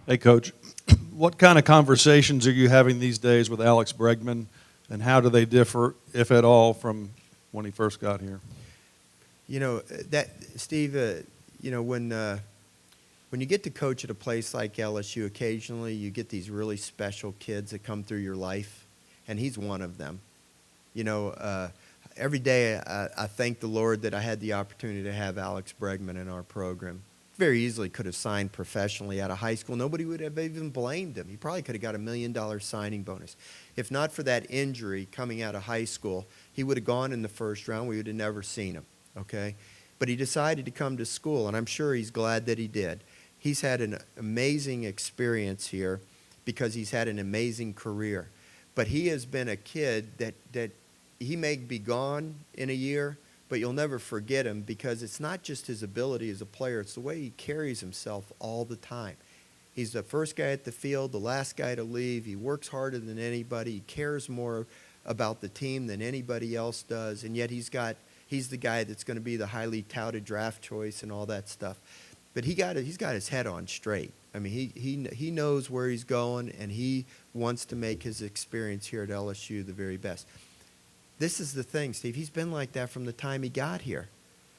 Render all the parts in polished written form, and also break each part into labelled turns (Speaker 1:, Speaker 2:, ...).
Speaker 1: Hey, Coach, what kind of conversations are you having these days with Alex Bregman, and how do they differ, if at all, from when he first got here?
Speaker 2: You know that Steve. When you get to coach at a place like LSU, occasionally you get these really special kids that come through your life, and he's one of them. You know, every day I thank the Lord that I had the opportunity to have Alex Bregman in our program. Very easily could have signed professionally out of high school. Nobody would have even blamed him. He probably could have got $1 million signing bonus. If not for that injury coming out of high school, he would have gone in the first round. We would have never seen him, okay? But he decided to come to school, and I'm sure he's glad that he did. He's had an amazing experience here because he's had an amazing career. But he has been a kid that he may be gone in a year, but you'll never forget him because it's not just his ability as a player, it's the way he carries himself all the time. He's the first guy at the field, the last guy to leave. He works harder than anybody. He cares more about the team than anybody else does, and yet he's the guy that's going to be the highly touted draft choice and all that stuff. But he's got his head on straight. I mean, he knows where he's going, and he wants to make his experience here at LSU the very best. This is the thing, Steve. He's been like that from the time he got here.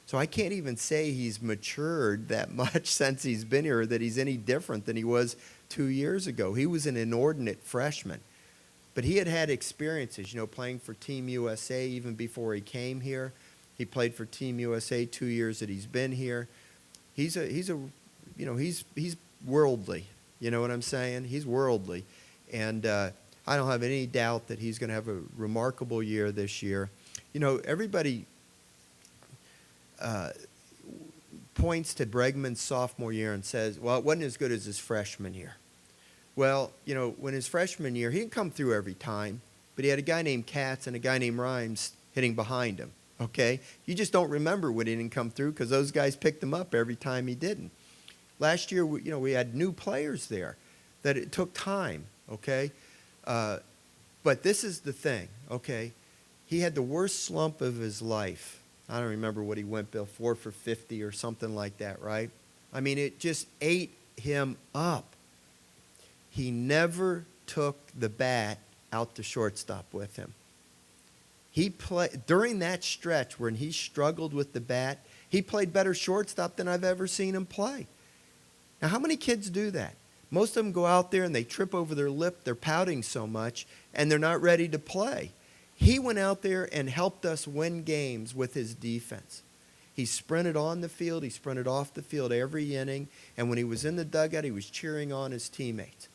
Speaker 2: So I can't even say he's matured that much since he's been here, or that he's any different than he was 2 years ago. He was an inordinate freshman. But he had experiences, playing for Team USA even before he came here. He played for Team USA 2 years that he's been here. He's worldly. You know what I'm saying? He's worldly. And I don't have any doubt that he's going to have a remarkable year this year. Everybody points to Bregman's sophomore year and says, well, it wasn't as good as his freshman year. Well, when his freshman year, he didn't come through every time, but he had a guy named Katz and a guy named Rhymes hitting behind him, okay? You just don't remember when he didn't come through because those guys picked him up every time he didn't. Last year, we had new players there that it took time, okay? But this is the thing, okay? He had the worst slump of his life. I don't remember what he went, Bill, 4 for 50 or something like that, right? I mean, it just ate him up. He never took the bat out to shortstop with him. He played during that stretch when he struggled with the bat, he played better shortstop than I've ever seen him play. Now, how many kids do that? Most of them go out there and they trip over their lip, they're pouting so much, and they're not ready to play. He went out there and helped us win games with his defense. He sprinted on the field, he sprinted off the field every inning, and when he was in the dugout, he was cheering on his teammates.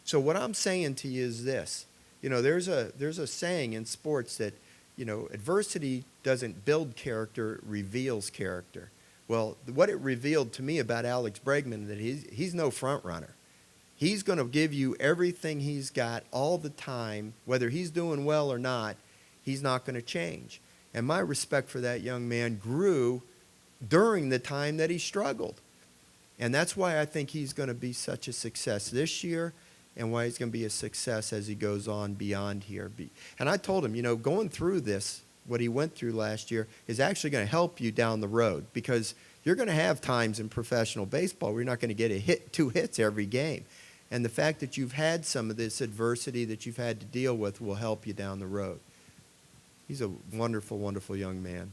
Speaker 2: So what I'm saying to you is this. There's a saying in sports that, adversity doesn't build character, it reveals character. Well, what it revealed to me about Alex Bregman, that he's no front runner. He's going to give you everything he's got all the time, whether he's doing well or not, he's not going to change. And my respect for that young man grew during the time that he struggled. And that's why I think he's going to be such a success this year and why he's going to be a success as he goes on beyond here. And I told him, going through this, what he went through last year, is actually going to help you down the road because you're going to have times in professional baseball where you're not going to get 2 hits every game. And the fact that you've had some of this adversity that you've had to deal with will help you down the road. He's a wonderful, wonderful young man.